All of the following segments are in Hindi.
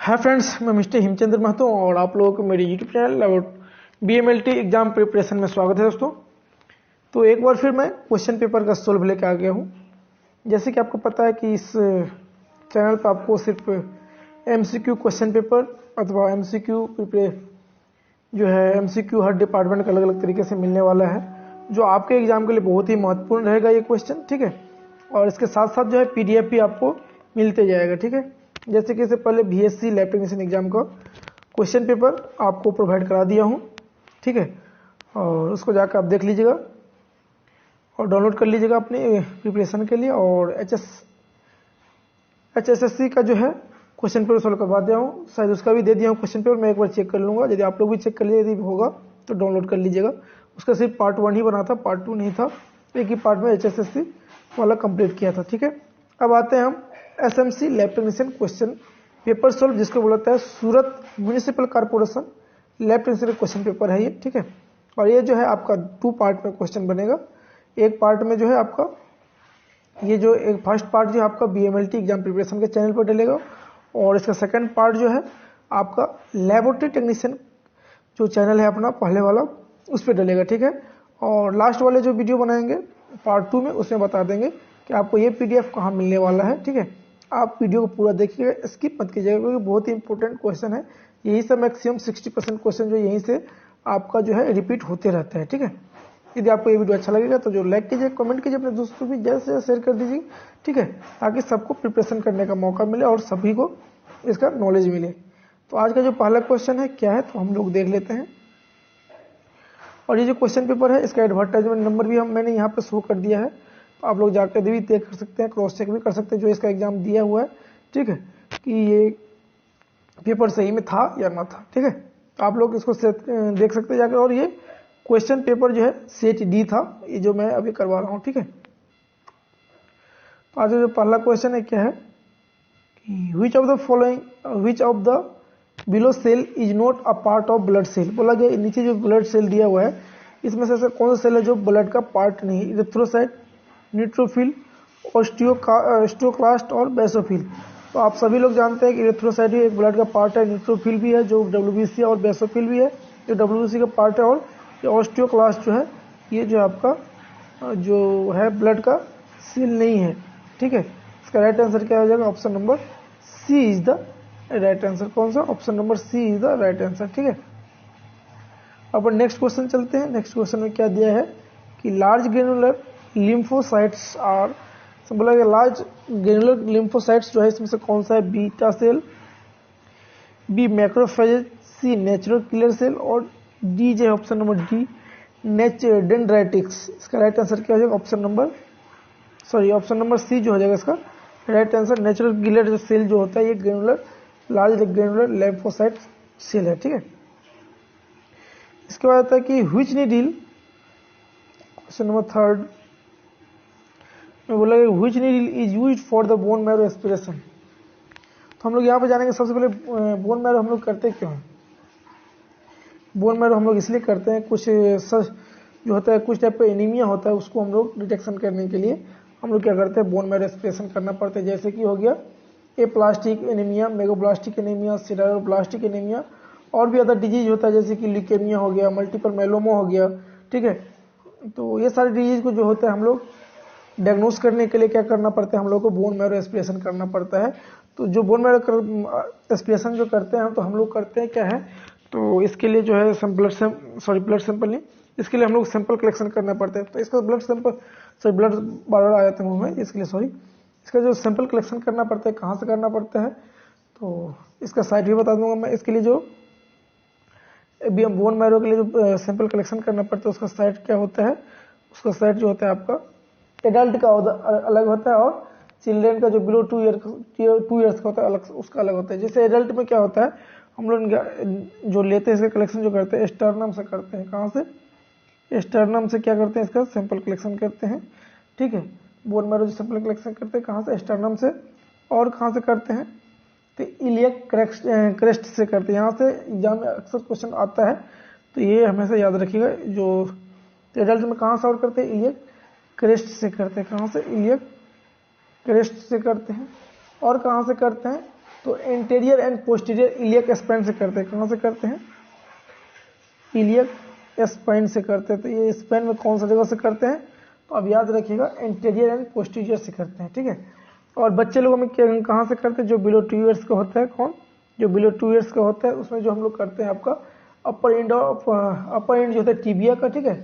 हाय फ्रेंड्स, मैं मिस्टर हिमचंद्र महतो और आप लोगों को मेरे यूट्यूब चैनल और बीएमएलटी एग्जाम प्रिपरेशन में स्वागत है दोस्तों। तो एक बार फिर मैं क्वेश्चन पेपर का सोल्व लेकर आ गया हूँ। जैसे कि आपको पता है कि इस चैनल पर आपको सिर्फ एमसीक्यू क्वेश्चन पेपर अथवा एमसीक्यू जो है एमसीक्यू हर डिपार्टमेंट का अलग अलग तरीके से मिलने वाला है, जो आपके एग्जाम के लिए बहुत ही महत्वपूर्ण रहेगा ये क्वेश्चन, ठीक है। और इसके साथ साथ जो है पीडीएफ भी आपको मिलते जाएगा, ठीक है। जैसे कि इससे पहले बीएससी लैब टेक्नीशियन एग्जाम का क्वेश्चन पेपर आपको प्रोवाइड करा दिया हूँ, ठीक है। और उसको जाकर आप देख लीजिएगा और डाउनलोड कर लीजिएगा अपने प्रिपरेशन के लिए। और एचएसएससी का जो है क्वेश्चन पेपर सॉल्व करवा दिया हूँ, शायद उसका भी दे दिया हूँ क्वेश्चन पेपर। मैं एक बार चेक कर लूँगा, यदि आप लोग भी चेक कर लीजिए, यदि होगा तो डाउनलोड कर लीजिएगा। उसका सिर्फ पार्ट 1 ही बना था, पार्ट 2 नहीं था। एक ही पार्ट में एचएसएससी वाला कंप्लीट किया था, ठीक है। अब आते हैं हम SMC lab technician question paper solve, जिसको बोलता है Surat municipal corporation lab technician question paper है ये, ठीक है। और ये जो है आपका 2 पार्ट में क्वेश्चन बनेगा। एक पार्ट में जो है आपका ये जो एक फर्स्ट पार्ट जो है आपका बीएमएलटी एग्जाम प्रिपरेशन के चैनल पर डलेगा, और इसका सेकंड पार्ट जो है आपका लेबोरेटरी टेक्नीशियन जो चैनल है अपना पहले वाला, उस पर डलेगा, ठीक है। और लास्ट वाले जो वीडियो बनाएंगे पार्ट 2 में, उसमें बता देंगे कि आपको ये पीडीएफ कहाँ मिलने वाला है, ठीक है। आप वीडियो को पूरा देखिएगा, स्किप मत कीजिएगा, क्योंकि बहुत ही इंपॉर्टेंट क्वेश्चन है। यही से मैक्सिमम 60% क्वेश्चन जो यहीं से आपका जो है रिपीट होते रहते हैं, ठीक है। यदि आपको ये वीडियो अच्छा लगेगा तो जो लाइक कीजिए, कमेंट कीजिए, अपने दोस्तों भी ज़्यादा से ज़्यादा शेयर कर दीजिए, ठीक है, ताकि सबको प्रिपरेशन करने का मौका मिले और सभी को इसका नॉलेज मिले। तो आज का जो पहला क्वेश्चन है क्या है, तो हम लोग देख लेते हैं। और ये जो क्वेश्चन पेपर है इसका एडवर्टाइजमेंट नंबर भी मैंने यहाँ पे शो कर दिया है, तो आप लोग जाकर भी देख कर सकते हैं, क्रॉस चेक भी कर सकते हैं जो इसका एग्जाम दिया हुआ है, ठीक है, कि ये पेपर सही में था या ना था, ठीक है। तो आप लोग इसको देख सकते हैं जाकर। और ये क्वेश्चन पेपर जो है सेट डी था, ये जो मैं अभी करवा रहा हूँ, ठीक है। तो आज जो पहला क्वेश्चन है क्या है कि which of the below cell is not a part of blood cell. बोला गया नीचे जो ब्लड सेल दिया हुआ है इसमें से कौन सा सेल है जो ब्लड का पार्ट नहीं, इरिथ्रोसाइट, न्यूट्रोफिल, ऑस्टियोक्लास्ट और बेसोफिल। तो आप सभी लोग जानते हैं कि इरिथ्रोसाइट भी एक ब्लड का पार्ट है, न्यूट्रोफिल भी है जो डब्ल्यूबीसी, और बेसोफिल भी है जो डब्ल्यूबीसी का पार्ट है। और ये ऑस्टियोक्लास्ट जो है ये जो आपका जो है ब्लड का सेल नहीं है, ठीक है। इसका राइट आंसर क्या हो जाएगा? Option number C is the right answer. कौन सा? Option number C is the right answer, ठीक है। अब नेक्स्ट क्वेश्चन चलते हैं। नेक्स्ट क्वेश्चन में क्या दिया है कि लार्ज ग्रेनुलर लिम्फोसाइट्स आर, बोला गया लार्ज ग्रेनुलर लिम्फोसाइट्स जो है इसमें से कौन सा है? Beta cell, B macrophage, C natural killer cell, और डी जो है ऑप्शन नंबर डी डेंड्राइटिक्स। इसका राइट आंसर क्या हो जाएगा? ऑप्शन नंबर सी जो हो जाएगा इसका राइट आंसर। नेचुरल किलर जो सेल जो होता है ये granular large granular lymphocyte cell है, ठीक है। इसके बाद आता है कि व्हिच नीडल, क्वेश्चन नंबर 3 में बोला गया which needle is used for the bone marrow aspiration. तो हम लोग यहाँ पे जानेंगे सबसे पहले बोन मैरो हम लोग करते क्यों हैं। बोन मैरो हम लोग इसलिए करते हैं, कुछ जो होता है कुछ टाइप का एनीमिया होता है, उसको हम लोग डिटेक्शन करने के लिए हम लोग क्या करते हैं? बोन मैरो एस्पिरेशन करना पड़ता है। जैसे कि हो गया aplastic anaemia, megaloblastic anaemia, sideroblastic anaemia, और भी अदर डिजीज होता है जैसे कि ल्यूकेमिया हो गया, मल्टीपल माइलोमा हो गया, ठीक है। तो ये सारे डिजीज को जो होता है हम लोग डायग्नोस करने के लिए क्या करना पड़ता है? हम लोग को बोन मैरो एस्पिरेशन करना पड़ता है। तो जो बोन मैरो एस्पिरेशन जो करते हैं तो हम लोग करते हैं क्या है, तो इसके लिए जो है ब्लड सैंपल नहीं, इसके लिए हम लोग सैंपल कलेक्शन करना पड़ता है। तो इसका ब्लड बार आ जाता है मुंह में, इसके लिए इसका जो सैंपल कलेक्शन करना पड़ता है कहाँ से करना पड़ता है, तो इसका साइट भी बता दूंगा मैं। इसके लिए जो बोन मैरो के लिए जो सैंपल कलेक्शन करना पड़ता है उसका साइट क्या होता है? उसका साइट जो होता है आपका एडल्ट का अलग होता है, और चिल्ड्रेन का जो बिलो 2 ईयर्स का होता है अलग, उसका अलग होता है। जैसे एडल्ट में क्या होता है, हम लोग जो लेते हैं इसका कलेक्शन जो करते हैं स्टर्नम से करते हैं। कहाँ से? स्टर्नम से क्या करते हैं? इसका सैंपल कलेक्शन करते हैं, ठीक है। बोन मैरो जो सैंपल कलेक्शन करते हैं कहाँ से? स्टर्नम से। और कहाँ से करते हैं? तो इलियक क्रेस्ट से करते हैं। यहाँ से एग्जाम में अक्सर क्वेश्चन आता है, तो ये हमेशा याद रखिएगा। जो एडल्ट में कहाँ से और करते हैं? इलियक क्रेस्ट से करते हैं। कहाँ से? इलियक क्रेस्ट से करते हैं। और कहाँ से करते हैं? तो anterior and posterior iliac spine से करते हैं। कहाँ से करते हैं? इलियक स्पाइन से करते हैं। तो ये स्पाइन में कौन सा जगह से करते हैं? तो अब याद रखिएगा, एंटेरियर एंड पोस्टीरियर से करते हैं, ठीक है। और बच्चे लोगों में कहाँ से करते हैं? जो बिलो 2 ईयर्स का होता है। कौन? जो बिलो 2 ईयर्स का होता है उसमें जो हम लोग करते हैं आपका अपर एंड जो होता है टिबिया का, ठीक है।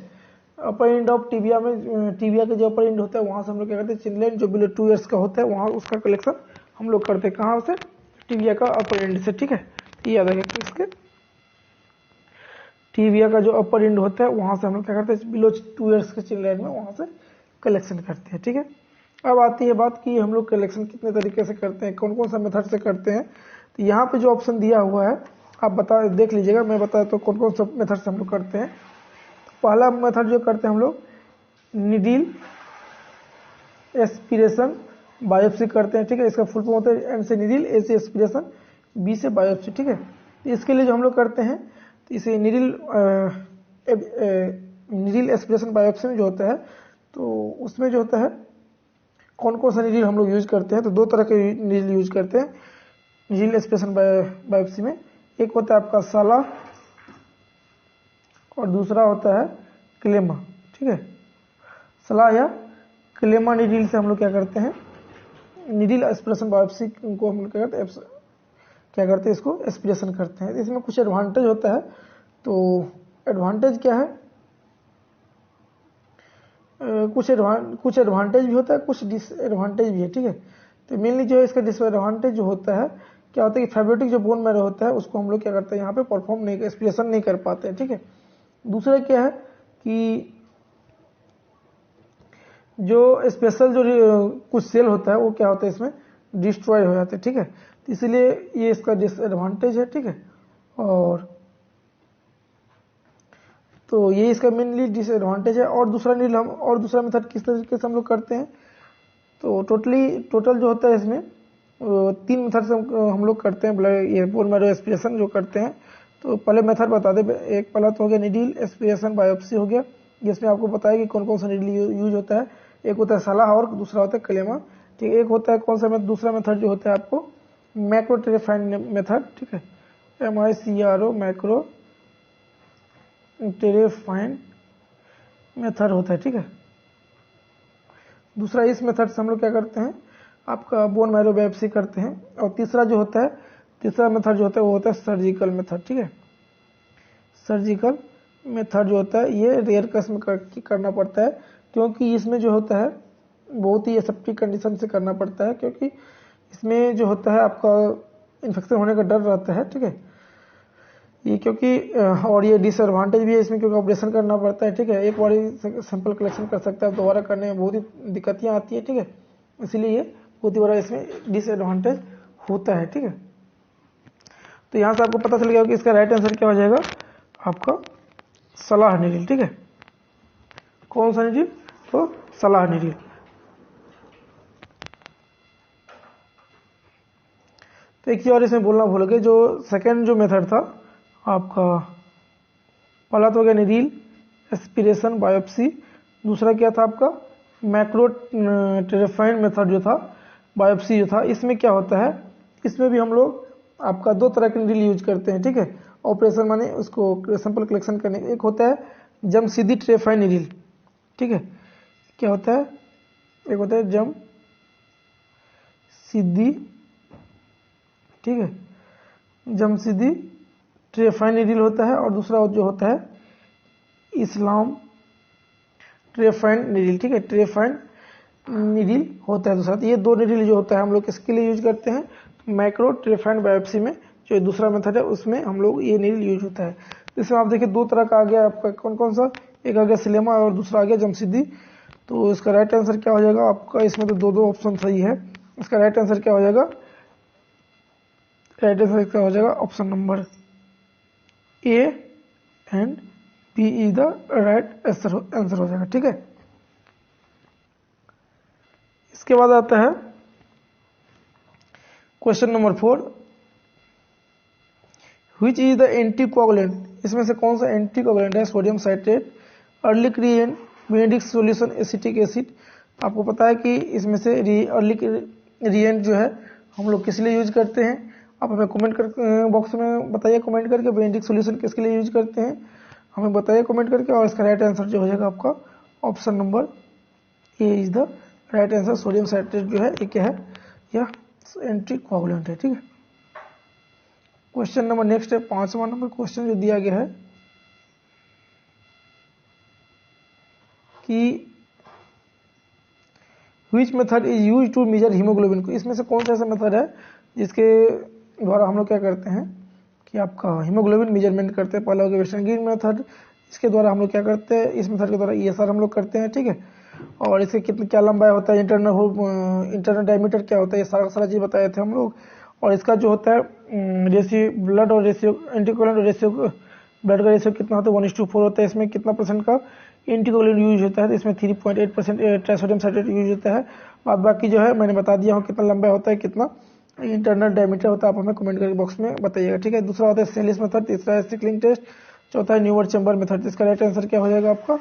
अपर एंड ऑफ टिबिया में, टिबिया का जो अपर एंड होता है वहाँ से हम लोग क्या करते हैं? चिनलेन जो बिलो 2 ईयर्स का होता है वहाँ उसका कलेक्शन हम लोग करते हैं। कहाँ से? टिबिया का अपर एंड से, ठीक है। ये याद रखिए, इसके टिबिया का जो अपर एंड होता है वहाँ से हम लोग क्या करते हैं? बिलो 2 ईयर्स के चिल्ड्रन में वहाँ से कलेक्शन करते हैं, ठीक है। अब आती है बात कि हम लोग कलेक्शन कितने तरीके से करते हैं, कौन कौन सा मेथड से करते हैं। तो यहाँ पे जो ऑप्शन दिया हुआ है आप देख लीजिएगा, मैं बताया तो कौन कौन सा मेथड से हम लोग करते हैं। पहला मेथड जो करते हैं हम लोग निडिल एस्पिरेशन बायोप्सी करते हैं, ठीक है। इसका फुल फॉर्म होता है एन से निडिल, ए से एस्पिरेशन, बी से बायोप्सी, ठीक है। तो इसके लिए जो हम लोग करते हैं तो इसे निडिल एस्पिरेशन बायोप्सी में जो होता है तो उसमें जो होता है कौन कौन सा निडिल हम लोग यूज करते हैं। तो 2 तरह के निडिल यूज करते हैं निडिल एस्पिरेशन बायोप्सी में। एक होता है आपका साला और दूसरा होता है क्लेमा, ठीक है। सलाह या क्लेमा निडिल से हम लोग क्या करते हैं? निडिल एस्पिरेशन बायोप्सी को हम लोग क्या करते हैं? इसको एस्पिरेशन करते हैं। इसमें कुछ एडवांटेज होता है। तो एडवांटेज क्या है? कुछ एडवांटेज भी होता है, कुछ डिसएडवांटेज भी है, ठीक है। तो मेनली जो है इसका डिसएडवांटेज जो होता है क्या होता है कि फाइब्रोटिक जो बोन मैरो होता है उसको हम लोग क्या करते हैं? यहाँ पे परफॉर्म नहीं, एस्पिरेशन नहीं कर पाते हैं, ठीक है। दूसरा क्या है कि जो स्पेशल जो कुछ सेल होता है वो क्या होता है इसमें डिस्ट्रॉय हो जाते हैं, ठीक है। तो इसलिए ये इसका डिसएडवांटेज है, ठीक है। और तो ये इसका मेनली डिसएडवांटेज है। और दूसरा मेथड किस तरीके से हम लोग करते हैं? तो टोटल जो होता है इसमें 3 मेथड से हम लोग करते हैं ये बोन मैरो एस्पिरेशन जो करते हैं। तो पहले मेथड बता दें, एक पहला तो हो गया निडिल एस्पिरेशन बायोप्सी हो गया, जिसमें आपको बताया कि कौन कौन सा निडिल यूज होता है। एक होता है सलाह और दूसरा होता है क्लेमा, ठीक है। एक होता है कौन सा दूसरा मेथड जो होता है आपको मैक्रो टेरेफाइन मेथड, ठीक है। MICRO मैक्रो टेरेफाइन मेथड होता है, ठीक है। दूसरा इस मेथड से हम लोग क्या करते हैं? आपका बोन मैरो बायोप्सी करते हैं। और तीसरा मेथड जो होता है वो होता है सर्जिकल मेथड, ठीक है। सर्जिकल मेथड जो होता है ये रेयर केस में करना पड़ता है, क्योंकि इसमें जो होता है बहुत ही एसेप्टिक कंडीशन से करना पड़ता है, क्योंकि इसमें जो होता है आपका इन्फेक्शन होने का डर रहता है, ठीक है। ये क्योंकि और ये डिसएडवांटेज भी है इसमें, क्योंकि ऑपरेशन करना पड़ता है, ठीक है। एक बार ही सैंपल कलेक्शन कर सकता है, दोबारा करने में बहुत ही दिक्कतें आती है, ठीक है। इसलिए ये बहुत ही बड़ा इसमें डिसएडवांटेज होता है, ठीक है। तो यहाँ से आपको पता चल गया कि इसका राइट आंसर क्या हो जाएगा आपका सलाह निडिल, ठीक है। कौन सा निडिल? तो सलाह निडिल। तो एक चीज और इसमें बोलना भूल गए, जो सेकेंड जो मेथड था आपका, पहला तो हो गया निडिल एस्पिरेशन बायोप्सी, दूसरा क्या था आपका मैक्रो टेरेफाइन मेथड जो था बायोप्सी जो था। इसमें क्या होता है? इसमें भी हम लोग आपका 2 तरह के निडिल यूज करते हैं, ठीक है। ऑपरेशन माने उसको सैंपल कलेक्शन करने, एक होता है जम सीधी टेरेफाइन निडिल, ठीक है। क्या होता है? एक होता है जम सीधी, ठीक है, जम सीधी टेरेफाइन निडिल होता है। और दूसरा जो होता है इस्लाम टेरेफाइन निडिल, ठीक है। टेरेफाइन निडिल होता है दूसरा। तो ये 2 निडिल जो होता है हम लोग किसके लिए यूज करते हैं? मैक्रो टेरेफाइन बायोप्सी में जो दूसरा मेथड है उसमें हम लोग ये निडिल यूज होता है। इसमें आप देखिए 2 तरह का आ गया आपका, कौन कौन सा? एक आ गया सिलेमा और दूसरा आ गया जमसिद्दी। तो इसका राइट आंसर क्या हो जाएगा आपका? इसमें तो 2 ऑप्शन सही है। इसका राइट आंसर क्या हो जाएगा? राइट आंसर क्या हो जाएगा? Option number A and B is the right answer हो जाएगा, ठीक है। इसके बाद आता है question number 4, which is the anticoagulant? इसमें से कौन सा एंटीकोगुलेंट है? Sodium citrate, Ehrlich reagent, Benedict solution, acetic acid. आपको पता है कि इसमें से अर्लिक रिएंट जो है हम लोग किस लिए यूज करते हैं, आप हमें कमेंट कर बॉक्स में बताइए कमेंट करके बेंडिक सॉल्यूशन किसके लिए यूज करते हैं, हमें बताइए कमेंट करके। और इसका राइट आंसर जो हो जाएगा आपका option number A is the right answer. Sodium citrate जो है ये क्या है, यह एंटी कोआगुलेंट है, ठीक है। क्वेश्चन नंबर नेक्स्ट है 5वां नंबर क्वेश्चन जो दिया गया है कि which method is use to measure haemoglobin को, इसमें से कौन सा ऐसा मेथड है जिसके द्वारा हम लोग क्या करते हैं कि आपका हीमोग्लोबिन मेजरमेंट करते हैं। पहला हो गया वेस्टर्न ग्रीन मेथड, इसके द्वारा हम लोग क्या करते हैं, इस मेथड के द्वारा ESR हम लोग करते हैं, ठीक है। और इसके कितने क्या लंबाई होता है, इंटरनल डायमीटर क्या होता है, ये सारा चीज़ बताए थे हम लोग। और इसका जो होता है रेशियो ब्लड और रेशियो एंटीकोगुलेंट रेशियो ब्लड का रेशियो कितना होता है 1:4 होता है। इसमें कितना परसेंट का एंटीकोगुलेंट यूज होता है, तो इसमें 3.8% ट्राइसोडियम साइट्रेट यूज होता है। बाद बाकी जो है मैंने बता दिया हूँ कितना लंबा होता है, कितना इंटरनल डायमीटर होता है, आप हमें कमेंट करके बॉक्स में बताइएगा, ठीक है। दूसरा होता है सेलिस मेथड, तीसरा है सिकलिंग टेस्ट, चौथा है न्यूअर चैम्बर मेथड। इसका राइट आंसर क्या हो जाएगा आपका,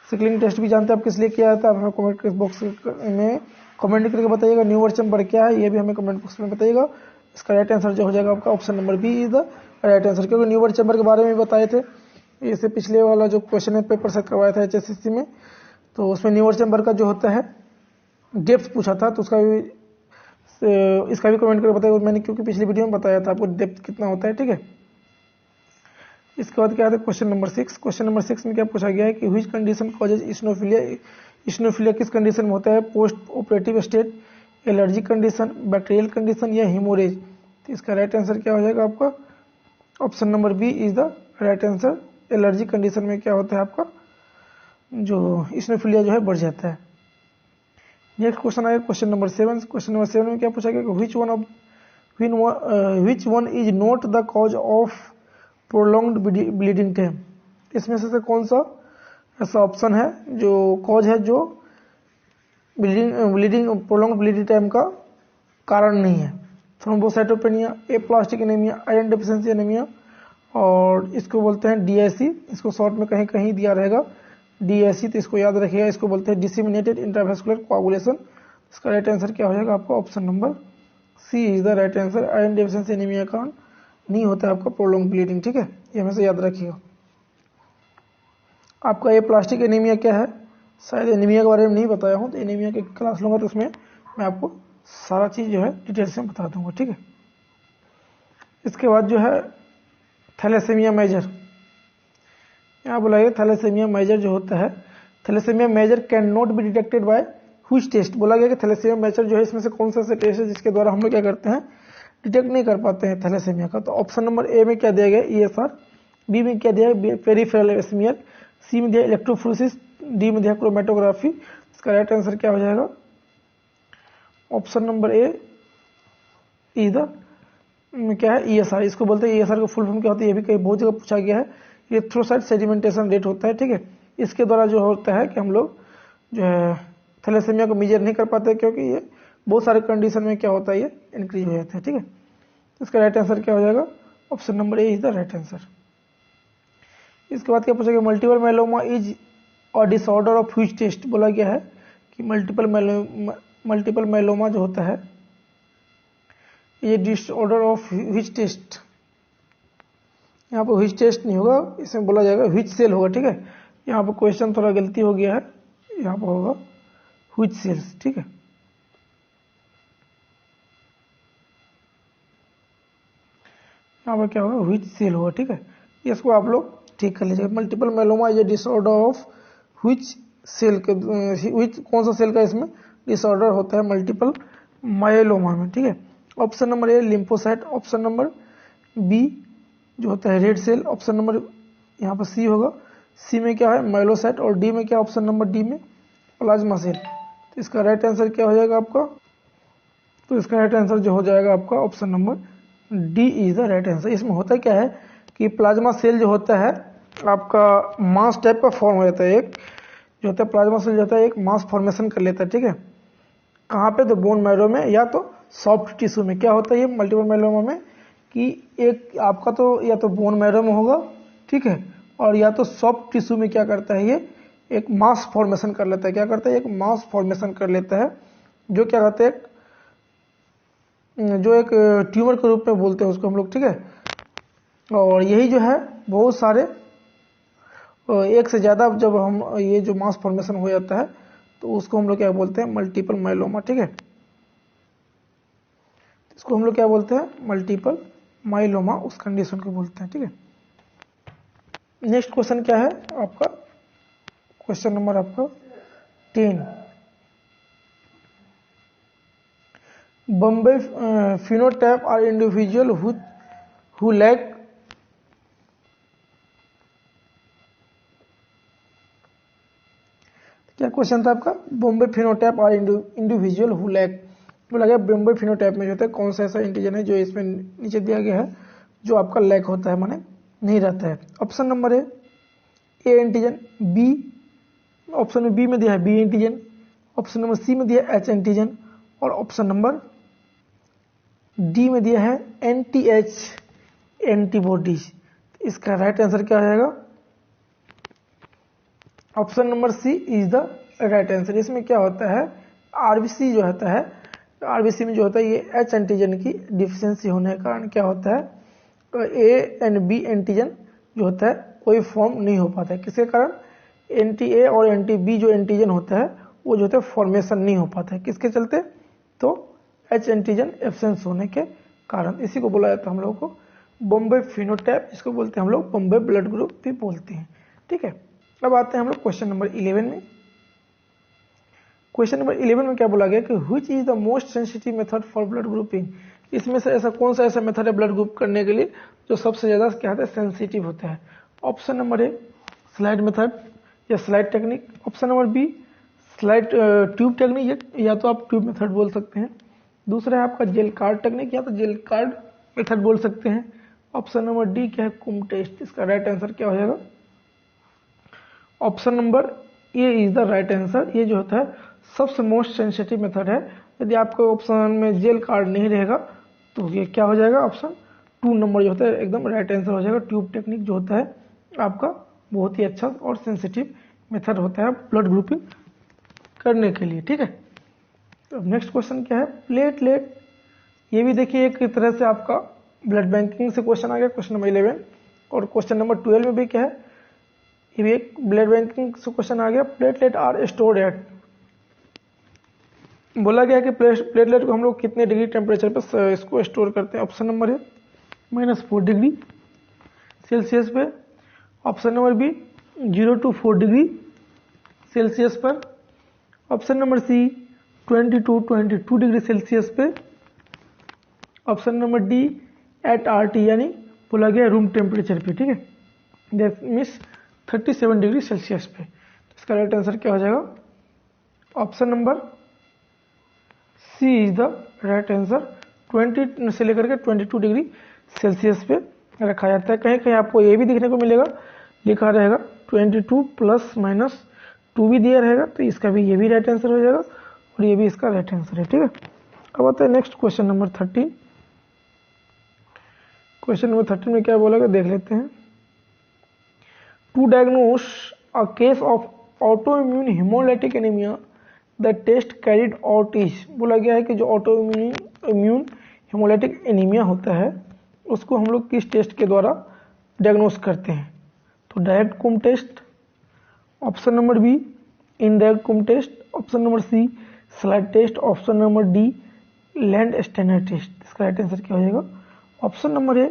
सिकलिंग टेस्ट भी जानते हैं आप किस लिए किया जाता है, आप हमें कमेंट बॉक्स में कमेंट करके बताइएगा। न्यूअर चैम्बर क्या है ये भी हमें कमेंट बॉक्स में बताइएगा। इसका राइट आंसर जो हो जाएगा आपका option number B is the right answer, क्योंकि न्यूअर चैम्बर के बारे में बताए थे। इससे पिछले वाला जो क्वेश्चन है पेपर सेट करवाया था HSCC में, तो उसमें न्यूअर चैम्बर का जो होता है डेप्थ पूछा था, तो उसका भी इसका भी कमेंट करके बताइए, मैंने क्योंकि पिछली वीडियो में बताया था आपको डेप्थ कितना होता है, ठीक है। इसके बाद क्या आता है क्वेश्चन नंबर 6। क्वेश्चन नंबर 6 में क्या पूछा गया है कि which condition causes eosinophilia, eosinophilia किस कंडीशन में होता है, post operative state, allergic condition, bacterial condition या हीमोरेज। तो इसका राइट आंसर क्या हो जाएगा आपका option number B is the right answer. Allergy condition में क्या होता है आपका जो इस्नोफिलिया जो है बढ़ जाता है। नेक्स्ट क्वेश्चन आएगा क्वेश्चन नंबर 7। क्वेश्चन नंबर 7 में क्या पूछा गया कि which one is not the cause of prolonged bleeding time. इसमें से कौन सा ऐसा ऑप्शन है जो कॉज है जो प्रोलॉन्ग्ड ब्लीडिंग टाइम का कारण नहीं है। Thrombocytopenia, aplastic anaemia, iron deficiency anaemia, और इसको बोलते हैं DIC, इसको शॉर्ट में कहीं कहीं दिया रहेगा DIC, तो इसको याद रखिएगा, इसको बोलते हैं डिसेमिनेटेड इंट्रावेस्कुलर कोआगुलेशन। इसका राइट आंसर क्या हो जाएगा आपका option number C is the right answer. Iron deficiency anaemia का नहीं होता है आपका प्रोलॉन्ग ब्लीडिंग, ठीक है, ये हमेशा याद रखिएगा। आपका ये प्लास्टिक एनीमिया क्या है, शायद एनीमिया के बारे में नहीं बताया हूँ, तो एनीमिया की क्लास लूँगा तो उसमें मैं आपको सारा चीज़ जो है डिटेल से बता दूंगा, ठीक है। इसके बाद जो है थैलेसेमिया मेजर, यहाँ बुलाइए थैलेसेमिया मेजर जो होता है, thalassaemia major can not be detected by which test. बोला गया कि थैलेसेमिया मेजर जो है इसमें से कौन सा ऐसा टेस्ट है जिसके द्वारा हम लोग क्या करते हैं डिटेक्ट नहीं कर पाते हैं थैलेसेमिया का। तो ऑप्शन नंबर ए में क्या दिया गया ESR, बी में क्या दिया है पेरिफेरल स्मीयर, सी में दिया इलेक्ट्रोफोरेसिस, डी में दिया क्रोमेटोग्राफी। इसका राइट आंसर क्या हो जाएगा option number A is the क्या है ESR। इसको बोलते हैं ESR का फुल फॉर्म क्या होता है, ये भी कहीं बहुत जगह पूछा गया है। एरिथ्रोसाइट सेडिमेंटेशन रेट होता है, ठीक है। इसके द्वारा जो होता है कि हम लोग जो है थैलेसेमिया को मेजर नहीं कर पाते क्योंकि ये बहुत सारे कंडीशन में क्या होता है ये इंक्रीज हो जाता है, ठीक है। इसका राइट आंसर क्या हो जाएगा option number A is the right answer. इसके बाद क्या पूछा गया मल्टीपल माइलोमा इज और डिसऑर्डर ऑफ व्हिच टेस्ट। बोला गया है कि मल्टीपल माइलोमा जो होता है ये डिसऑर्डर ऑफ व्हिच टेस्ट, यहाँ पर व्हिच टेस्ट नहीं होगा, इसमें बोला जाएगा व्हिच सेल होगा, ठीक है। यहाँ पर क्वेश्चन थोड़ा गलती हो गया है, यहाँ पर होगा व्हिच सेल्स, ठीक है। यहाँ पर क्या होगा व्हिच सेल होगा, ठीक है। इसको आप लोग ठीक कर लीजिएगा। Multiple myeloma is a disorder of which cell के व्हिच कौन सा सेल का इसमें डिसऑर्डर होता है मल्टीपल माइलोमा में, ठीक है। Option number A lymphocyte, option number B जो होता है रेड सेल, ऑप्शन नंबर यहाँ पर सी होगा, सी में क्या है माइलोसाइट, और डी में क्या ऑप्शन नंबर डी में प्लाज्मा सेल। तो इसका राइट आंसर क्या हो जाएगा आपका, तो इसका राइट आंसर जो हो जाएगा आपका option number D is the right answer. इसमें होता क्या है कि प्लाज्मा सेल जो होता है आपका मास टाइप का फॉर्म हो जाता है, एक जो होता है प्लाज्मा सेल जो होता है एक मास फॉर्मेशन कर लेता है, ठीक है। कहाँ पे, तो बोन मैरो में या तो सॉफ्ट टिश्यू में। क्या होता है ये मल्टीपल माइलोमा में कि एक आपका तो या तो बोन मैरो में होगा, ठीक है, और या तो सॉफ्ट टिश्यू में क्या करता है ये एक मास फॉर्मेशन कर लेता है। क्या करता है एक मास फॉर्मेशन कर लेता है जो क्या कहते हैं जो एक ट्यूमर के रूप में बोलते हैं उसको हम लोग, ठीक है। और यही जो है बहुत सारे एक से ज़्यादा जब हम ये जो मास फॉर्मेशन हो जाता है तो उसको हम लोग क्या बोलते हैं, मल्टीपल माइलोमा, ठीक है। इसको हम लोग क्या बोलते हैं, मल्टीपल माइलोमा, उस कंडीशन को बोलते हैं, ठीक है। नेक्स्ट क्वेश्चन क्या है आपका, क्वेश्चन नंबर आपका 10। Bombay phenotype are individual who lack क्या क्वेश्चन था आपका, Bombay phenotype are individual who lack, बोला गया बॉम्बे फिनोटाइप में जो होता है कौन सा ऐसा इंटीजन है जो इसमें नीचे दिया गया है जो आपका लैक होता है, माने नहीं रहता है। Option number A antigen, B option में बी में दिया है B antigen, option number C में दिया है एच एंटीजन, और ऑप्शन नंबर डी में दिया है एंटी-एच एंटीबॉडीज। इसका राइट आंसर क्या हो जाएगा, option number C is the right answer. इसमें क्या होता है, आरबीसी जो होता है, आरबीसी में जो होता है ये एच एंटीजन की डिफिशियंसी होने के कारण क्या होता है, तो ए एंड बी एंटीजन जो होता है कोई फॉर्म नहीं हो पाता है। किसके कारण, एंटी ए और एंटी बी जो एंटीजन होता है वो जो होता है फॉर्मेशन नहीं हो पाता है, किसके चलते, तो एच एंटीजन एब्सेंस होने के कारण। इसी को बोला जाता है हम लोगों को बॉम्बे फिनोटाइप, इसको बोलते हैं हम लोग बॉम्बे ब्लड ग्रुप भी बोलते हैं, ठीक है। अब आते हैं हम लोग क्वेश्चन नंबर 11 में। क्वेश्चन नंबर 11 में क्या बोला गया कि which is the most sensitive method for blood grouping, इसमें से ऐसा कौन सा ऐसा मेथड है ब्लड ग्रुप करने के लिए जो सबसे ज्यादा क्या होता है, सेंसिटिव होता है। Option number A slide method या slide technique, option number B slide tube technique या तो आप ट्यूब मेथड बोल सकते हैं, दूसरा है आपका जेल कार्ड टेक्निक या तो जेल कार्ड मेथड बोल सकते हैं, ऑप्शन नंबर डी क्या है, कुम टेस्ट। इसका राइट आंसर क्या हो जाएगा, option number A is the right answer. ये जो होता है सबसे मोस्ट सेंसिटिव मेथड है। यदि आपको ऑप्शन में जेल कार्ड नहीं रहेगा तो ये क्या हो जाएगा, ऑप्शन 2 नंबर जो होता है एकदम राइट आंसर हो जाएगा। ट्यूब टेक्निक जो होता है आपका बहुत ही अच्छा और सेंसिटिव मेथड होता है ब्लड ग्रुपिंग करने के लिए, ठीक है। तो नेक्स्ट क्वेश्चन क्या है, प्लेटलेट। ये भी देखिए एक तरह से आपका ब्लड बैंकिंग से क्वेश्चन आ गया, क्वेश्चन नंबर 11। और क्वेश्चन नंबर 12 में भी क्या है, ये भी एक ब्लड बैंकिंग से क्वेश्चन आ गया। प्लेटलेट आर स्टोर्ड एट, बोला गया कि प्लेटलेट को हम लोग कितने डिग्री टेम्परेचर पर इसको स्टोर करते हैं। Option number A -4 degree Celsius पे, option number B 0 to 4 degree Celsius पर, option number C 20 to 22 degree Celsius पे, option number D at RT यानी बोला गया रूम टेम्परेचर पे, ठीक है, दैट मीन्स 37 डिग्री सेल्सियस पे। इसका राइट आंसर क्या हो जाएगा, option number C is the right answer. 20 से लेकर के 22 डिग्री सेल्सियस पे रखा जाता है। कहीं कहीं आपको ये भी देखने को मिलेगा, लिखा रहेगा 22 +- 2 भी दिया रहेगा, तो इसका भी ये भी राइट आंसर हो जाएगा और ये भी इसका राइट आंसर है, ठीक है। अब आता है next question number 13। Question number 13 में क्या बोला देख लेते हैं। To diagnose a case of autoimmune haemolytic anaemia the test carried out is, बोला गया है कि जो ऑटो इम्यून हिमोलाइटिक एनीमिया होता है उसको हम लोग किस टेस्ट के द्वारा डायग्नोस करते हैं। तो direct Coombs test, option number B indirect Coombs test, option number C slide test, option number D Landsteiner test. इसका राइट आंसर क्या हो जाएगा, option number A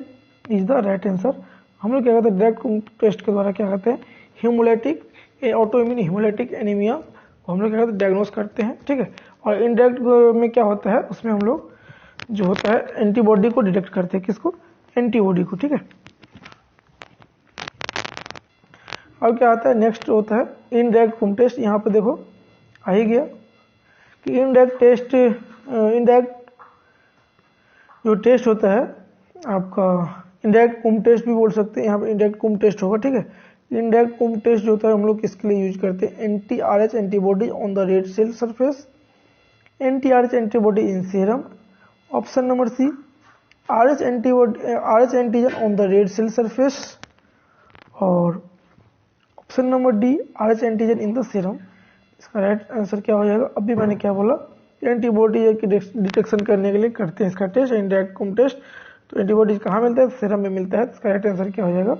is the right answer. हम लोग क्या करते हैं डायरेक्ट कुम टेस्ट के द्वारा क्या करते हैं, haemolytic auto immune haemolytic anaemia हम लोग क्या करते हैं डायग्नोस करते हैं, ठीक है। और इनडायरेक्ट में क्या होता है, उसमें हम लोग जो होता है एंटीबॉडी को डिटेक्ट करते हैं, किसको, एंटीबॉडी को, ठीक है। अब क्या आता है नेक्स्ट होता है इनडायरेक्ट कुम टेस्ट। यहाँ पे देखो आ ही गया कि इनडायरेक्ट टेस्ट, इनडायरेक्ट जो टेस्ट होता है आपका इनडायरेक्ट कुम टेस्ट भी बोल सकते हैं, यहाँ पे इनडायरेक्ट कुम टेस्ट होगा, ठीक है। इनडायरेक्ट कुम टेस्ट जो होता है हम लोग किसके लिए यूज करते हैं, anti-RH antibody on the red cell surface, anti-RH antibody in serum, option number C RH antigen on the red cell surface, और option number D RH antigen in the serum. इसका राइट आंसर क्या हो जाएगा, अभी मैंने क्या बोला, एंटीबॉडी की डिटेक्शन करने के लिए करते हैं इसका टेस्ट, इंडायरेक्ट कॉम टेस्ट। तो एंटीबॉडीज कहाँ मिलता है? सीरम में मिलता है। इसका राइट आंसर क्या हो जाएगा?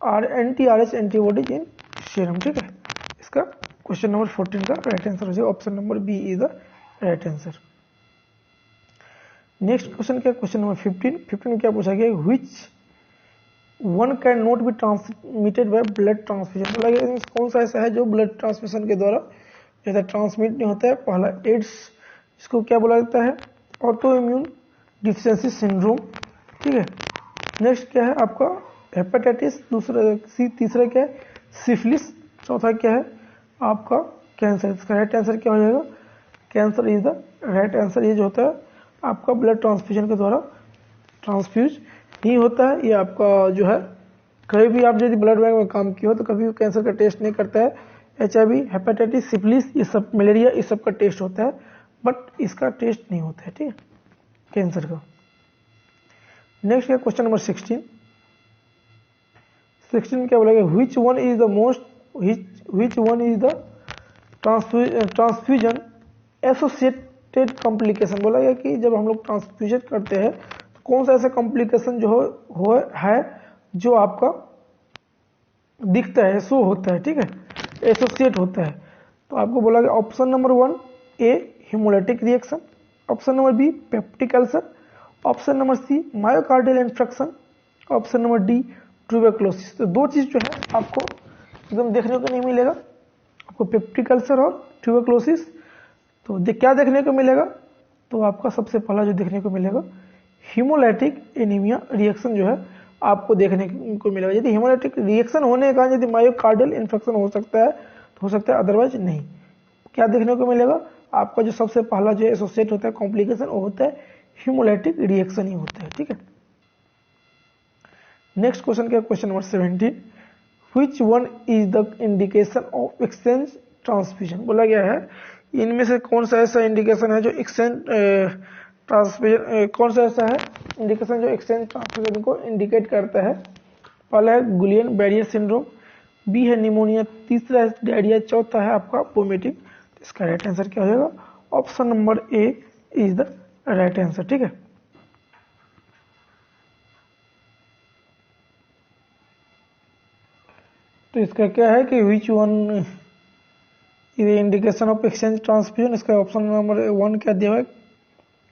anti-RH एंटीबॉडीज इन सीरम। ठीक है, इसका क्वेश्चन नंबर 14 का राइट आंसर हो जाएगा option number B is the right answer. Next question क्या? क्वेश्चन नंबर 15 में क्या पूछा गया? Which one can not be transmitted by blood transfusion. बोला गया कौन सा ऐसा है जो ब्लड ट्रांसमिशन के द्वारा जैसा ट्रांसमिट नहीं होता है? पहला एड्स, इसको क्या बोला जाता है? Auto immune deficiency syndrome. ठीक है, नेक्स्ट क्या है आपका? हेपेटाइटिस। तीसरा क्या है? सिफिलिस। चौथा क्या है आपका? कैंसर। इसका राइट आंसर क्या हो जाएगा? Cancer is the right answer. ये जो होता है आपका ब्लड ट्रांसफ्यूजन के द्वारा ट्रांसफ्यूज नहीं होता है। ये आपका जो है कभी भी आप यदि ब्लड बैंक में काम किया हो तो कभी भी कैंसर का टेस्ट नहीं करता है। HIV, हेपेटाइटिस, सिफिलिस, ये सब, मलेरिया, इस सब का टेस्ट होता है, बट इसका टेस्ट नहीं होता है। ठीक है, कैंसर का। नेक्स्ट है क्वेश्चन नंबर 16 में क्या बोला गया? Which one is the transfusion associated complication. बोला गया कि जब हम लोग ट्रांसफ्यूजन करते हैं तो कौन सा ऐसा कॉम्प्लिकेशन जो है जो आपका दिखता है, शो होता है। ठीक है, एसोसिएट होता है। तो आपको बोला गया option number 1 A hemolytic reaction, option number B peptic ulcer, option number C myocardial infarction, option number D tuberculosis. तो दो चीज जो है आपको एकदम देखने को नहीं मिलेगा, आपको पेप्टिक अल्सर और ट्यूबरकुलोसिस। तो क्या देखने को मिलेगा? तो आपका सबसे पहला जो देखने को मिलेगा हीमोलाइटिक एनीमिया रिएक्शन जो है आपको देखने को मिलेगा। यदि हीमोलाइटिक रिएक्शन होने का यदि मायोकार्डियल इन्फेक्शन हो सकता है तो हो सकता है, अदरवाइज नहीं। क्या देखने को मिलेगा? आपका जो सबसे पहला जो एसोसिएट होता है कॉम्प्लिकेशन वो होता है हीमोलाइटिक रिएक्शन ही होता है। ठीक है, नेक्स्ट क्वेश्चन क्या? Question number 17 which one is the indication of exchange transfusion. बोला गया है इनमें से कौन सा ऐसा इंडिकेशन है जो एक्सचेंज ट्रांसफ्यूजन, कौन सा ऐसा है इंडिकेशन जो एक्सचेंज ट्रांसफ्यूजन को इंडिकेट करता है? पहला है गुलियन बैरियर सिंड्रोम, बी है निमोनिया, तीसरा है डायरिया, चौथा है आपका वोमिटिंग। इसका राइट आंसर क्या हो जाएगा? Option number A is the right answer. ठीक है, तो इसका क्या है कि which one is indication of exchange transfusion. इसका ऑप्शन नंबर 1 क्या दिया है?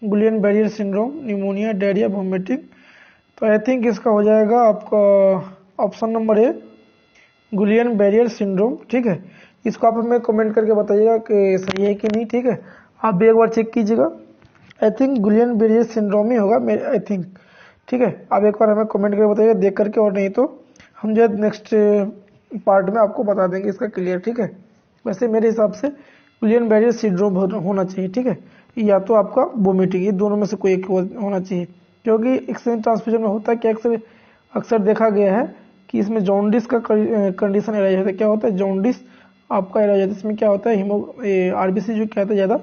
Guillain Barre syndrome, pneumonia, diarrhoea, vomiting. तो आई थिंक इसका हो जाएगा आपका option number A Guillain Barre syndrome. ठीक है, इसको आप हमें कमेंट करके बताइएगा कि सही है कि नहीं। ठीक है, आप भी एक बार चेक कीजिएगा। आई थिंक गुलियन बैरियर सिंड्रोम ही होगा मेरे, आई थिंक। ठीक है, आप एक बार हमें कमेंट करके बताइएगा देख करके, और नहीं तो हम जो है नेक्स्ट पार्ट में आपको बता देंगे इसका क्लियर। ठीक है, वैसे मेरे हिसाब से गुलियन बैरियर सिंड्रोम होना चाहिए। ठीक है, या तो आपका वोमिटिंग, ये दोनों में से कोई एक होना चाहिए, क्योंकि एक्सचेंज ट्रांसफ्यूजन में होता है कि अक्सर देखा गया है कि इसमें जॉन्डिस का कंडीशन एराइज होता है। क्या होता है? जॉन्डिस आपका एराइज होता है। इसमें क्या होता है? आरबीसी जो क्या होता है ज़्यादा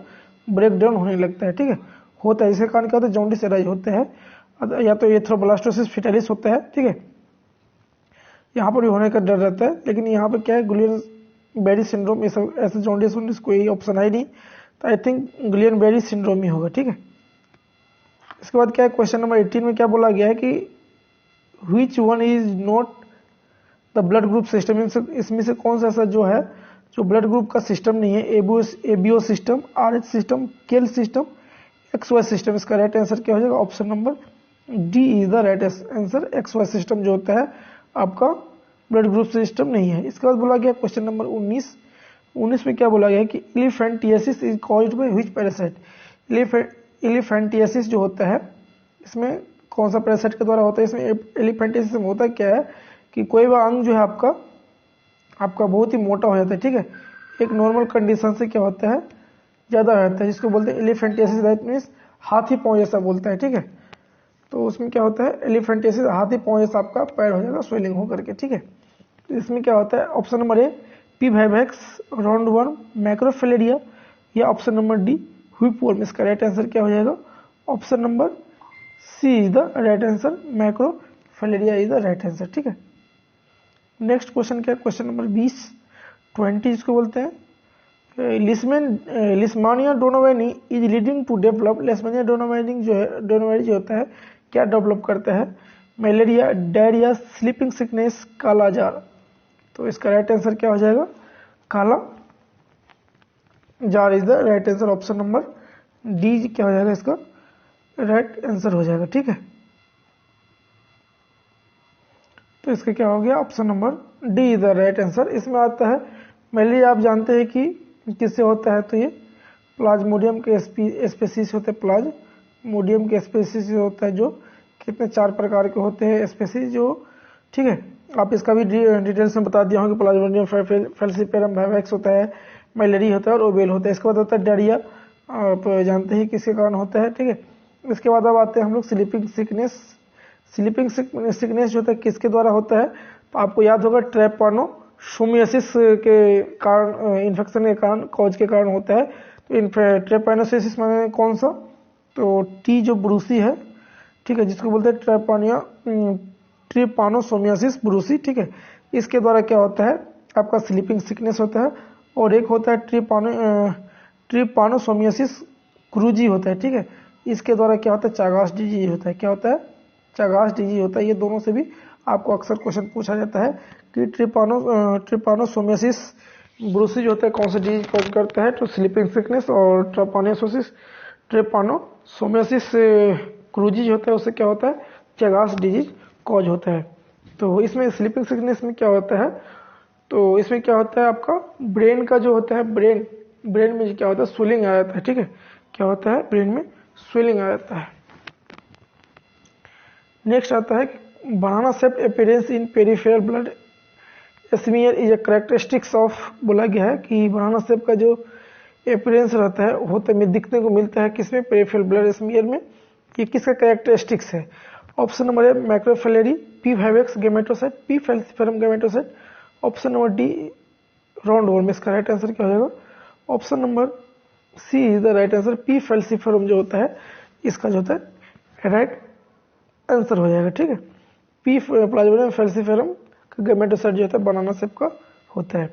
ब्रेक डाउन होने लगता है। ठीक है, होता है, इसके कारण क्या होता है? जॉन्डिस एराइज होते हैं, या तो एथ्रोब्लास्टोसिस फिटालिस होता है। ठीक है, यहाँ पर भी होने का डर रहता है, लेकिन यहाँ पर क्या है? गुलियन बैरियर सिंड्रोम, ये सब ऐसे जॉन्डिस कोई ऑप्शन है नहीं, तो आई थिंक गुलियन बैरियर सिंड्रोम ही होगा। ठीक है, इसके बाद क्या है? क्वेश्चन नंबर 18 में क्या बोला गया है कि which one is not the blood group system. इसमें से कौन सा ऐसा जो है जो ब्लड ग्रुप का सिस्टम नहीं है? एबीओ सिस्टम, RH सिस्टम, केल सिस्टम, XY सिस्टम। इसका राइट आंसर क्या हो जाएगा? Option number D is the right answer. XY system जो होता है आपका ब्लड ग्रुप सिस्टम नहीं है। इसके बाद बोला गया क्वेश्चन नंबर 19 में क्या बोला गया है कि elephantiasis is caused by which parasite. Elephantiasis जो होता है इसमें कौन सा पैरासाइट के द्वारा होता है? इसमें एलिफेंटियासिस में होता है क्या है कि कोई भी अंग जो है आपका बहुत ही मोटा हो जाता है। ठीक है, एक नॉर्मल कंडीशन से क्या होता है? ज्यादा रहता है, जिसको बोलते हैं एलिफेंटियासिस। दैट मीन्स हाथी पांव जैसा बोलता है। ठीक है, तो उसमें क्या होता है? एलिफेंटियासिस, हाथी पांव जैसा आपका पैर हो जाएगा स्वेलिंग होकर के। ठीक है, तो इसमें क्या होता है? Option number A P vivax, roundworm, macrofilaria, या ऑप्शन नंबर डी व्हिपवर्म। इसका राइट आंसर क्या हो जाएगा? Option number C is the right answer, macrofilaria is the right answer. ठीक है, नेक्स्ट क्वेश्चन क्या है? क्वेश्चन नंबर 20 जिसको बोलते हैं Leishmania donovani is leading to develop. Leishmania donovani जो होता है क्या डेवलप करता है? Malaria, diarrhoea, sleeping sickness, kala azar. तो इसका राइट आंसर क्या हो जाएगा? Kala azar is the right answer. Option number D क्या हो जाएगा इसका राइट आंसर हो जाएगा। ठीक है, तो इसका क्या हो गया? Option number D is the right answer. इसमें आता है मलेरिया, आप जानते हैं कि किससे होता है? तो ये प्लाज्मोडियम के स्पेसीज होते हैं। प्लाज्मोडियम के स्पेसीज होता है जो कितने 4 प्रकार के होते हैं स्पेसीज जो। ठीक है, आप इसका भी डिटेल्स में बता दिया हूँ कि प्लाज्मोडियम फैल्सीपेरम वाइवेक्स होता है, मलेरिया होता है और ओबेल होता है। इसके बाद होता है डायरिया, आप जानते हैं किसके कारण होता है। ठीक है, इसके बाद अब आते हैं हम लोग स्लीपिंग सिकनेस। स्लीपिंग सिकनेस जो होता है किसके द्वारा होता है? तो आपको याद होगा ट्रैपनोसोमियासिस के कारण, इन्फेक्शन के कारण, कॉज के कारण होता है। तो ट्रैपनोसोमियासिस माने कौन सा? तो टी जो ब्रूसी है, ठीक है, जिसको बोलते हैं ट्रिपानोसोमियासिस ब्रूसी। ठीक है, इसके द्वारा क्या होता है? आपका स्लीपिंग सिकनेस होता है। और एक होता है ट्रिपानोसोमियासिस क्रूजी होता है। ठीक है, इसके द्वारा क्या होता है? चागास डिजीज होता है। क्या होता है? चागास डिजीज होता है। ये दोनों से भी आपको अक्सर क्वेश्चन पूछा जाता है कि ट्रिपानोसोमियासिस ब्रूसी जो होता है कौन सा डिजीज कॉज करता है? तो स्लीपिंग सिकनेस। और ट्रिपानोसोमियासिस क्रूजी जो होता है उससे क्या होता है? चागास डिजीज कॉज होता है। तो इसमें स्लीपिंग सिकनेस में क्या होता है? तो इसमें क्या होता है? आपका ब्रेन का जो होता है, ब्रेन में क्या होता है? स्वेलिंग आ जाता है। ठीक है, क्या होता है? ब्रेन में स्वेलिंग आ जाता है। नेक्स्ट आता है banana shaped appearance in peripheral blood smear is a characteristics of. बोला गया है कि बनाना शेप का जो अपीयरेंस रहता है होता है दिखने को मिलता है किसमें? पेरिफेरल ब्लड स्मीयर में। ये किसका कैरेक्टरिस्टिक्स है? Option number A macrofilaria, P vivax gametocyte, P falciparum gametocyte. Option number D round worm. इसका राइट आंसर क्या हो जाएगा? Option number C is the right answer. P falciparum जो होता है इसका जो होता है राइट आंसर हो जाएगा। ठीक है, पी प्लाज्मोडियम फैल्सीफेरम का गैमेटोसाइट जो होता है बनाना शेप का होता है।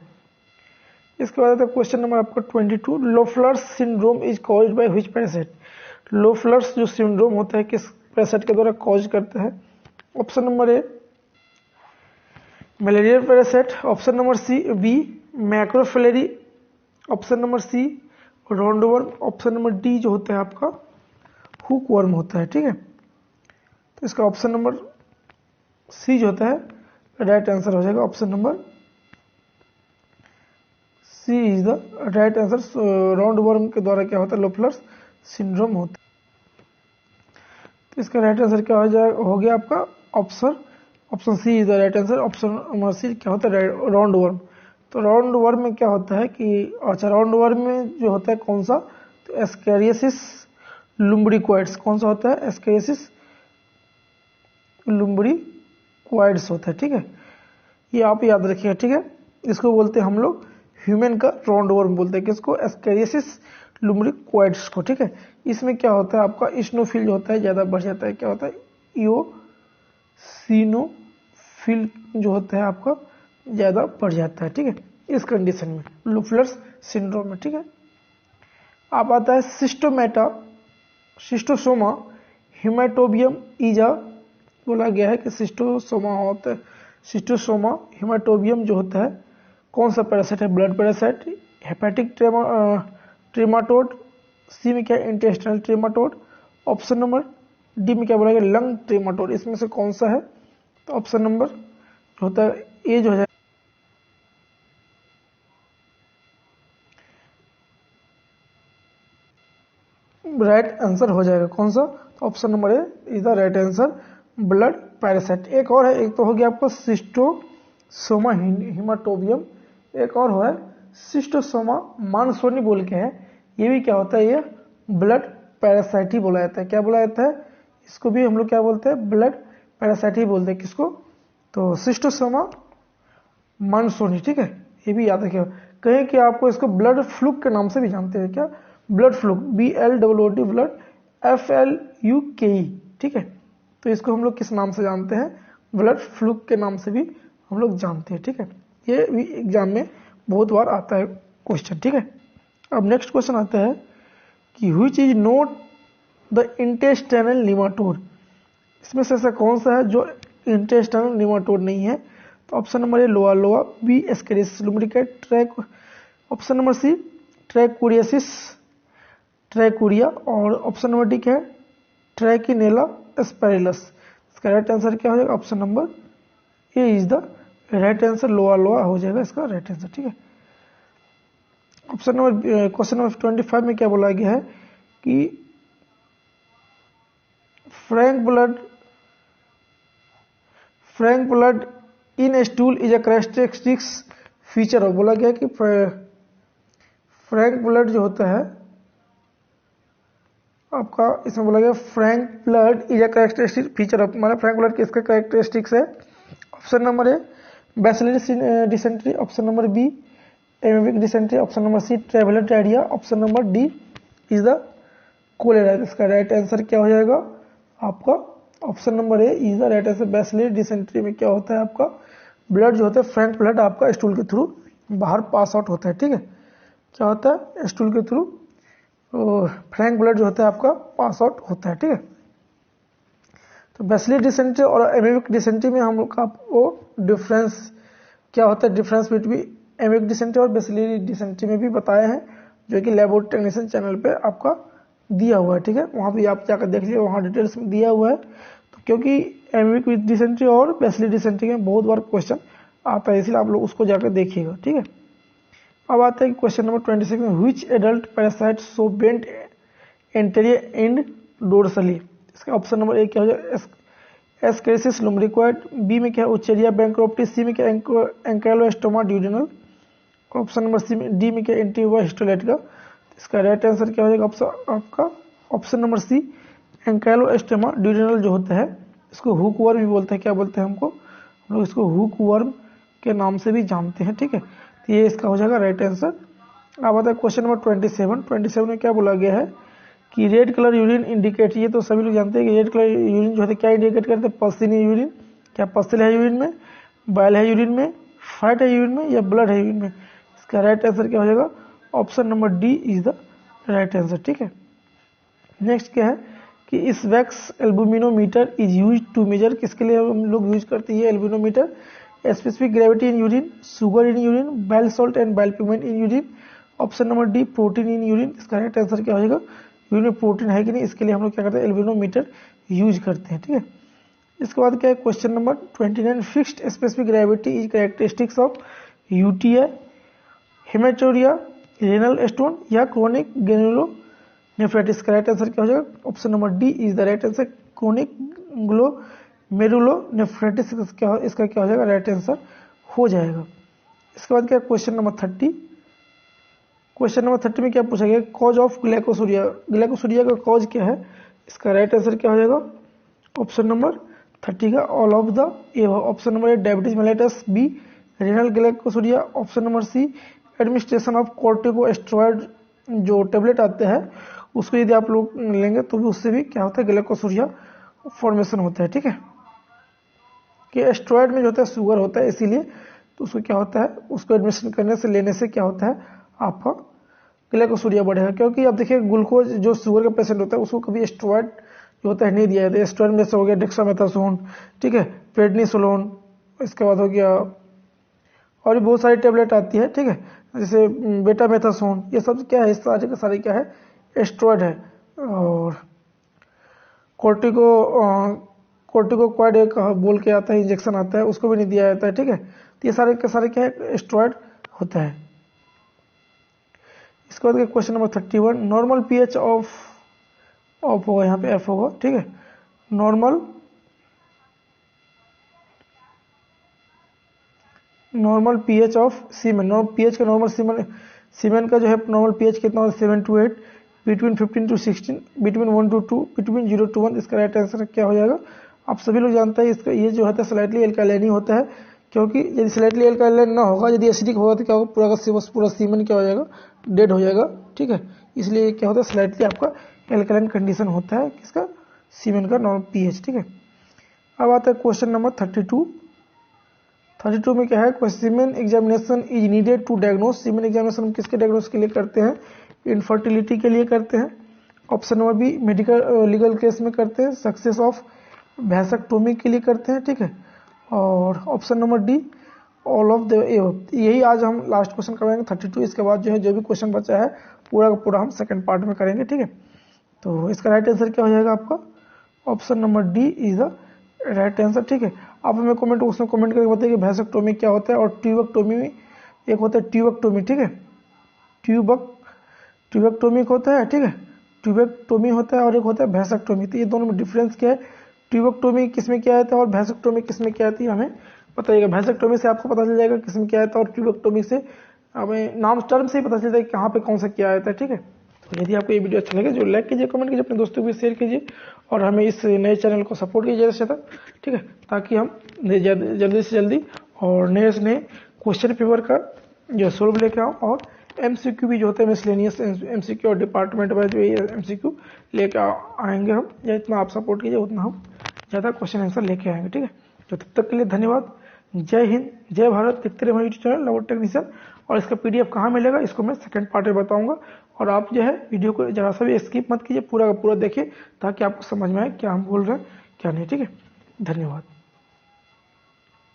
इसके बाद आता है क्वेश्चन नंबर आपका 22। Loeffler's syndrome is caused by which parasite? Loeffler's जो सिंड्रोम होता है किस पैरासाइट के द्वारा कॉज करता है? Option number A malaria parasite, option number C B macrofilaria, option number C roundworm, option number D जो होता है आपका हुक वर्म होता है। ठीक है, तो इसका ऑप्शन नंबर सी जो होता है राइट आंसर हो जाएगा। Option number C is the right answer. Roundworm के द्वारा क्या होता है? लोफलर्स सिंड्रोम होता है। तो इसका राइट आंसर क्या हो जाएगा? हो गया आपका option C is the right answer. Option number C क्या होता है? Roundworm. तो राउंड वर्म में क्या होता है कि अच्छा राउंड वर्म में जो होता है कौन सा? तो एस्कैरियोसिस लुम्ब्रिक्वाइड्स। कौन सा होता है? एस्कैरियोसिस लुम्ब्रिक्वाइड्स होता है। ठीक है, ये आप याद रखिएगा। ठीक है, इसको बोलते हैं हम लोग ह्यूमन का राउंड वर्म बोलते हैं। किसको? एस्कैरियोसिस लुम्ब्रिक्वाइड्स को। ठीक है, इसमें क्या होता है? आपका इस्नोफिल जो होता है ज़्यादा बढ़ जाता है। क्या होता है? इओसिनोफिल जो होता है आपका ज़्यादा बढ़ जाता है। ठीक है, इस कंडीशन में लोफलर्स सिंड्रोम में। ठीक है, आप आता है सिस्टोसोमा हिमेटोबियम ईजा। बोला गया है कि सिस्टोसोमा होता है, सिस्टोसोमा हिमेटोबियम जो होता है कौन सा पैरासाइट है? ब्लड पैरासाइट, हेपेटिक ट्रेमाटोड, सी में क्या इंटेस्टाइनल ट्रेमाटोड, ऑप्शन नंबर डी में क्या बोला गया? लंग ट्रेमाटोड। इसमें से कौन सा है? तो ऑप्शन नंबर जो होता है ए जो है राइट आंसर हो जाएगा। कौन सा? तो option number A is the right answer, blood parasite. एक और है, एक तो हो गया आपका सिस्टोसोमा हिमेटोबियम, एक और है सिस्टोसोमा मानसोनी बोल के है। ये भी क्या होता है? ये ब्लड पैरासाइट ही बोला जाता है। क्या बोला जाता है? इसको भी हम लोग क्या बोलते हैं? ब्लड पैरासाइट ही बोलते हैं। किसको? तो सिस्टोसोमा मानसोनी। ठीक है, ये भी याद रखिएगा। कहें कि आपको इसको ब्लड फ्लूक के नाम से भी जानते हैं। क्या? Blood fluke, BLOOD, blood FLUKE। ठीक है, तो इसको हम लोग किस नाम से जानते हैं? ब्लड फ्लूक के नाम से भी हम लोग जानते हैं। ठीक है, ये भी एग्जाम में बहुत बार आता है क्वेश्चन। ठीक है, अब नेक्स्ट क्वेश्चन आता है कि which is not the intestinal nematode, इसमें से ऐसा कौन सा है जो इंटेस्टाइनल निमाटोड नहीं है। तो option number A Loa loa, B ascariasis lubricate, track, option number C trichuriasis trichuria, और ऑप्शन नंबर डी क्या है ट्रैकिनेला एस्पेरिलस। इसका राइट आंसर क्या हो जाएगा, option number A is the right answer, लोआ लोआ हो जाएगा इसका राइट आंसर। ठीक है, ऑप्शन नंबर क्वेश्चन नंबर 25 में क्या बोला गया है कि Frank blood in stool is a characteristics feature of, बोला गया कि फ्रैंक ब्लड जो होता है आपका, इसमें बोला गया frank blood is a characteristic feature of, माना फ्रैंक ब्लड किसका कैरेक्टरिस्टिक्स है। Option number A bacillary dysentery, option number B amoebic dysentery, option number C traveller diarrhoea, option number D is the cholera. इसका राइट आंसर क्या हो जाएगा आपका, option number A is the right answer. Bacillary dysentery में क्या होता है आपका ब्लड जो होता है फ्रैंक ब्लड आपका स्टूल के थ्रू बाहर पास आउट होता है। ठीक है, क्या होता है स्टूल के थ्रू फ्रैंक ब्लड जो होता है आपका पास आउट होता है। ठीक है, तो बैसिलरी डिसेंट्री और एमीबिक डिसेंट्री में हम लोग का आपको डिफरेंस क्या होता है, डिफरेंस बिटवीन एमीबिक डिसेंट्री और बैसिलरी डिसेंट्री में भी बताए हैं, जो कि लैबोरेटरी टेक्नीशियन चैनल पे आपका दिया हुआ है। ठीक है, वहाँ भी आप जाकर देख लीजिए, वहाँ डिटेल्स में दिया हुआ है। तो क्योंकि एमीबिक डिसेंट्री और बैसिलरी डिसेंट्री में बहुत बार क्वेश्चन आता है, इसलिए आप लोग उसको जाकर देखिएगा। ठीक है, अब आते हैं क्वेश्चन नंबर 26 में, which adult parasite so bent anterior and dorsally. इसका ऑप्शन नंबर ए क्या हो जाएगा एस्केरिसिस लुम्ब्रिकोइड, बी में क्या है उचेरिया बैंक्रोप्टी, सी में क्या एंकाइलोस्टोमा ड्यूडेनल, ऑप्शन नंबर सी में डी में क्या एंटीवा हिस्टोलेटिका। इसका राइट आंसर क्या हो जाएगा आपका ऑप्शन नंबर सी एंकाइलोस्टोमा ड्यूडेनल जो होता है, इसको हुक वर्म भी बोलते हैं। क्या बोलते हैं हम लोग इसको हुक वर्म के नाम से भी जानते हैं। ठीक है, तो ये इसका हो जाएगा राइट आंसर। अब आता है क्वेश्चन नंबर 27 में क्या बोला गया है कि रेड कलर यूरिन इंडिकेट, ये तो सभी लोग जानते हैं कि रेड कलर यूरिन जो है क्या इंडिकेट करते हैं, पस इन यूरिन, क्या पस्तिल है यूरिन में, बाइल है यूरिन में, फैट है यूरिन में, या ब्लड है यूरिन में। इसका राइट आंसर क्या हो जाएगा, option number D is the right answer. ठीक है, नेक्स्ट क्या है कि Esbach's albuminometer is use to measure, किसके लिए हम लोग यूज करते हैं albuminometer, specific gravity in urine, sugar in urine, bile salt and bile pigment in urine, option number D protein in urine. इसका राइट आंसर क्या हो जाएगा, यूरिन में प्रोटीन है कि नहीं, इसके लिए हम लोग क्या करते हैं एल्बुमिनोमीटर यूज करते हैं। ठीक है, इसके बाद क्या है question number 29, fixed specific gravity is characteristics of UTI, haematuria, renal stone या क्रोनिक ग्रेनुलोनेफ्राइटिस। का राइट आंसर क्या हो जाएगा, option number D is the right answer, chronic glomerulonephritis. इसका क्या हो जाएगा राइट आंसर हो जाएगा। इसके बाद क्या क्वेश्चन नंबर 30, क्वेश्चन नंबर 30 में क्या पूछा गया, कॉज ऑफ ग्लाइकोसूरिया, ग्लाइकोसूरिया का कॉज क्या है। इसका राइट आंसर क्या हो जाएगा, ऑप्शन नंबर 30 का all of the A, option number A diabetes mellitus, B renal glycosuria, option number C administration of corticosteroid जो टेबलेट आते हैं उसको यदि आप लोग लेंगे तो भी उससे भी क्या होता है ग्लाइकोसूरिया फॉर्मेशन होता है। ठीक है, कि एस्ट्रॉइड में जो होता है शुगर होता है, इसीलिए तो उसको क्या होता है उसको एडमिशन करने से लेने से क्या होता है आपका ग्लाइकोसूरिया बढ़ेगा। क्योंकि अब देखिए ग्लूकोज जो शुगर का पेशेंट होता है उसको कभी एस्ट्रॉइड जो होता है नहीं दिया जाता है। एस्ट्रॉइड में से हो गया डेक्सामेथासोन, ठीक है, प्रेडनिसोलोन, इसके बाद हो गया और भी बहुत सारी टेबलेट आती है। ठीक है, जैसे बेटामेथासोन, ये सब क्या है सारे के सारे क्या है एस्ट्रॉइड है। और कोर्टिकोक्वाइड एक बोल के आता है इंजेक्शन आता है, उसको भी नहीं दिया जाता है। ठीक है, तो ये सारे के सारे क्या है एस्ट्रॉइड होता है। इसके बाद question number 31, normal pH of होगा, यहाँ पे एफ होगा। ठीक है, normal pH of semen, pH का नॉर्मल सीमेन का जो है नॉर्मल पीएच कितना होता है 7 to 8, between 15 to 16, between 1 to 2, between 0 to 1। इसका राइट आंसर क्या हो जाएगा, आप सभी लोग जानते हैं इसका ये जो होता है स्लाइटली एल्कालाइन ही होता है। क्योंकि यदि स्लाइटली एल्कालाइन ना होगा, यदि एसिडिक होगा तो क्या होगा पूरा सीमेन क्या हो जाएगा डेड हो जाएगा। ठीक है, इसलिए क्या होता है स्लाइटली आपका एल्कालाइन कंडीशन होता है किसका सीमेन का नॉर्मल पीएच। ठीक है, अब आता है क्वेश्चन नंबर 32 में क्या है, semen examination is needed to diagnose, semen examination किसके डायग्नोस के लिए करते हैं इनफर्टिलिटी के लिए करते हैं। Option number B medical legal case में करते हैं। सक्सेस ऑफ वैसेक्टोमी के लिए करते हैं, ठीक है। और option number D all of the above. यही आज हम लास्ट क्वेश्चन करेंगे 32। इसके बाद जो है जो भी क्वेश्चन बचा है पूरा का पूरा हम सेकंड पार्ट में करेंगे, ठीक है। तो इसका राइट आंसर क्या हो जाएगा आपका? Option number D is the right answer, ठीक है। आप हमें कमेंट उसमें कमेंट करके बताइए कि वैसेक्टोमी क्या होता है और ट्यूबेक्टोमी में एक होता है ट्यूबेक्टोमी, ठीक है। ट्यूबेक्टोमी होता है, ठीक है। ट्यूबेक्टोमी होता है और एक होता है वैसेक्टोमी। तो ये दोनों में डिफरेंस क्या है? ट्यूबेक्टोमी किसमें क्या आता है और वैसेक्टोमी किसमें क्या आती है हमें बताइएगा। वैसेक्टोमी से आपको पता चल जाएगा किसमें क्या आता है और ट्यूबेक्टोमी से हमें नाम टर्म से ही पता चलता है कि कहाँ पे कौन सा क्या आता है, ठीक है। तो यदि आपको ये वीडियो अच्छा लगे जो लाइक कीजिए, कमेंट कीजिए, अपने दोस्तों को भी शेयर कीजिए और हमें इस नए चैनल को सपोर्ट कीजिए ज़्यादा से ज़्यादा, ठीक है, ताकि हम जल्दी से जल्दी और नए से नए क्वेश्चन पेपर का जो सोल्व लेके आओ और MCQ भी जो होते हैं मिसलेनियस MCQ और डिपार्टमेंट वाइज जो MCQ लेके आएंगे हम। या इतना आप सपोर्ट कीजिए उतना हम ज़्यादा क्वेश्चन आंसर लेके आएंगे, ठीक है। तो तब तक के लिए धन्यवाद। जय हिंद, जय भारत। देखते रहे हमारे यूट्यूब चैनल लव टेक्नीशियन। और इसका PDF कहाँ मिलेगा इसको मैं सेकंड पार्ट में बताऊंगा। और आप जो है वीडियो को जरा सा भी स्किप मत कीजिए, पूरा का पूरा देखिए ताकि आपको समझ में आए क्या हम बोल रहे हैं क्या नहीं, ठीक है। धन्यवाद।